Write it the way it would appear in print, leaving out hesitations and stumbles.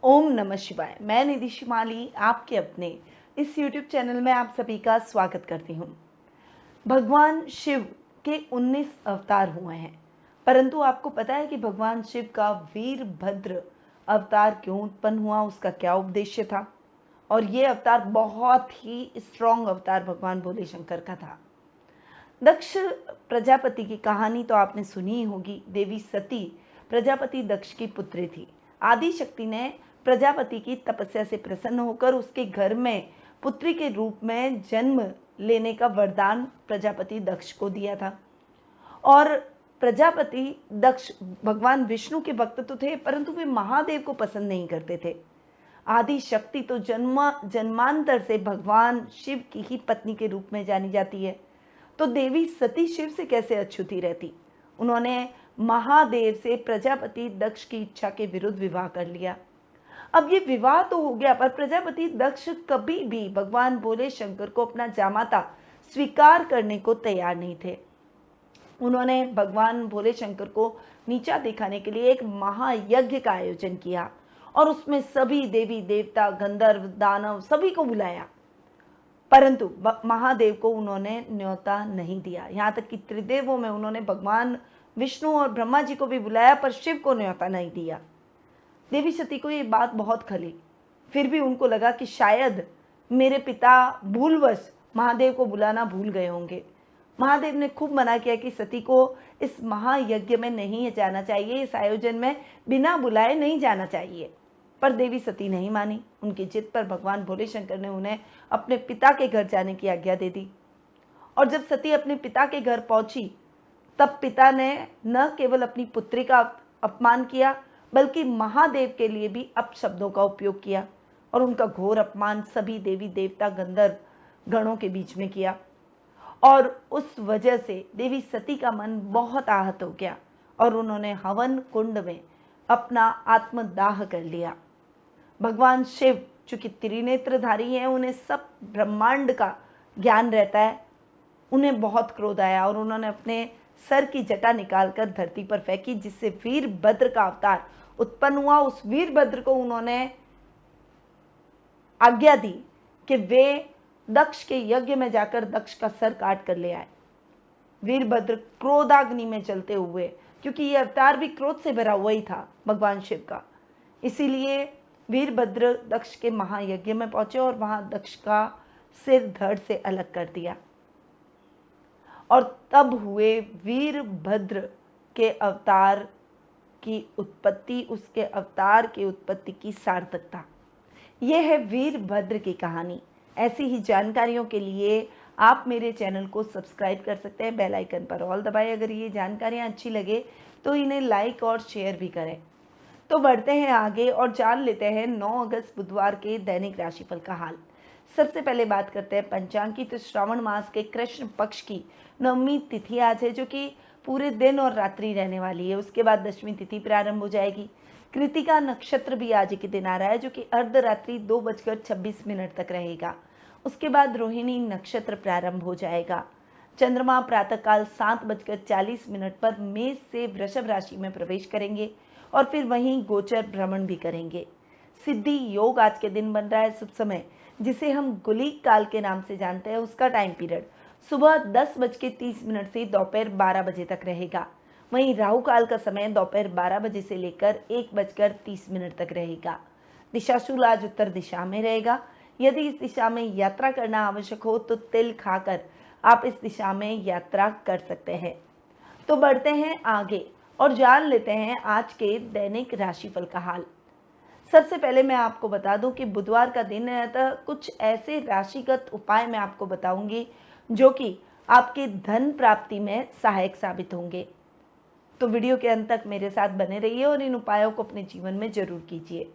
ओम नमः शिवाय। मैं निधि शिमाली आपके अपने इस YouTube चैनल में आप सभी का स्वागत करती हूँ। भगवान शिव के 19 अवतार हुए हैं, परंतु आपको पता है कि भगवान शिव का वीरभद्र अवतार क्यों उत्पन्न हुआ, उसका क्या उद्देश्य था। और ये अवतार बहुत ही स्ट्रॉन्ग अवतार भगवान भोले शंकर का था। दक्ष प्रजापति की कहानी तो आपने सुनी ही होगी। देवी सती प्रजापति दक्ष की पुत्री थी। आदि शक्ति ने प्रजापति की तपस्या से प्रसन्न होकर उसके घर में पुत्री के रूप में जन्म लेने का वरदान प्रजापति दक्ष को दिया था। और प्रजापति दक्ष भगवान विष्णु के भक्त तो थे, परंतु वे महादेव को पसंद नहीं करते थे। आदि शक्ति तो जन्मांतर से भगवान शिव की ही पत्नी के रूप में जानी जाती है, तो देवी सती शिव से कैसे अछूती रहती। उन्होंने महादेव से प्रजापति दक्ष की इच्छा के विरुद्ध विवाह कर लिया। अब ये विवाह तो हो गया, पर प्रजापति दक्ष कभी भी भगवान भोले शंकर को अपना जामाता स्वीकार करने को तैयार नहीं थे। उन्होंने भगवान भोले शंकर को नीचा दिखाने के लिए एक महायज्ञ का आयोजन किया और उसमें सभी देवी देवता, गंधर्व, दानव सभी को बुलाया, परंतु महादेव को उन्होंने न्योता नहीं दिया। यहाँ तक कि त्रिदेवों में उन्होंने भगवान विष्णु और ब्रह्मा जी को भी बुलाया, पर शिव को न्योता नहीं दिया। देवी सती को ये बात बहुत खली। फिर भी उनको लगा कि शायद मेरे पिता भूलवश महादेव को बुलाना भूल गए होंगे। महादेव ने खूब मना किया कि सती को इस महायज्ञ में नहीं जाना चाहिए, इस आयोजन में बिना बुलाए नहीं जाना चाहिए, पर देवी सती नहीं मानी। उनकी जिद पर भगवान भोले शंकर ने उन्हें अपने पिता के घर जाने की आज्ञा दे दी। और जब सती अपने पिता के घर पहुंची, तब पिता ने न केवल अपनी पुत्री का अपमान किया, बल्कि महादेव के लिए भी अपशब्दों का उपयोग किया और उनका घोर अपमान सभी देवी देवता, गंधर्व गणों के बीच में किया। और उस वजह से देवी सती का मन बहुत आहत हो गया और उन्होंने हवन कुंड में अपना आत्मदाह कर लिया। भगवान शिव चूंकि त्रिनेत्रधारी हैं, उन्हें सब ब्रह्मांड का ज्ञान रहता है। उन्हें बहुत क्रोध आया और उन्होंने अपने सर की जटा निकालकर धरती पर फेंकी, जिससे वीरभद्र का अवतार उत्पन्न हुआ। उस वीरभद्र को उन्होंने आज्ञा दी कि वे दक्ष के यज्ञ में जाकर दक्ष का सर काट कर ले आए। वीरभद्र क्रोधाग्नि में जलते हुए, क्योंकि ये अवतार भी क्रोध से भरा हुआ ही था भगवान शिव का, इसीलिए वीरभद्र दक्ष के महायज्ञ में पहुंचे और वहां दक्ष का सिर धड़ से अलग कर दिया। और तब हुए वीरभद्र के अवतार की उत्पत्ति, उसके अवतार की उत्पत्ति की सार्थकता। यह है वीरभद्र की कहानी। ऐसी ही जानकारियों के लिए आप मेरे चैनल को सब्सक्राइब कर सकते हैं, बेल आइकन पर ऑल दबाएं। अगर ये जानकारियाँ अच्छी लगे तो इन्हें लाइक और शेयर भी करें। तो बढ़ते हैं आगे और जान लेते हैं 9 अगस्त बुधवार के दैनिक राशिफल का हाल। सबसे पहले बात करते हैं पंचांग की। तो श्रावण मास के कृष्ण पक्ष की नवमी तिथि आज है, जो कि पूरे दिन और रात्रि रहने वाली है। उसके बाद दशमी तिथि प्रारंभ हो जाएगी। कृतिका नक्षत्र भी आज के दिन आ रहा है, जो कि अर्धरात्रि 2:26 तक रहेगा। उसके बाद रोहिणी नक्षत्र प्रारंभ हो जाएगा। चंद्रमा प्रातःकाल 7:40 पर मेष से वृषभ राशि में प्रवेश करेंगे और फिर वहीं गोचर भ्रमण भी करेंगे। सिद्धि योग आज के दिन बन रहा है। शुभ समय, जिसे हम गुलिक काल के नाम से जानते हैं, उसका टाइम पीरियड सुबह 10:30 से दोपहर 12 बजे तक रहेगा। वहीं राहु काल का समय दोपहर 12 बजे से लेकर 1:30 तक रहेगा। दिशाशूल आज उत्तर दिशा में रहेगा। यदि इस दिशा में यात्रा करना आवश्यक हो तो तिल खाकर आप इस दिशा में यात्रा कर सकते हैं। तो बढ़ते हैं आगे और जान लेते हैं आज के दैनिक राशिफल का हाल। सबसे पहले मैं आपको बता दूं कि बुधवार का दिन है, तो कुछ ऐसे राशिगत उपाय मैं आपको बताऊंगी जो कि आपके धन प्राप्ति में सहायक साबित होंगे। तो वीडियो के अंत तक मेरे साथ बने रहिए और इन उपायों को अपने जीवन में जरूर कीजिए।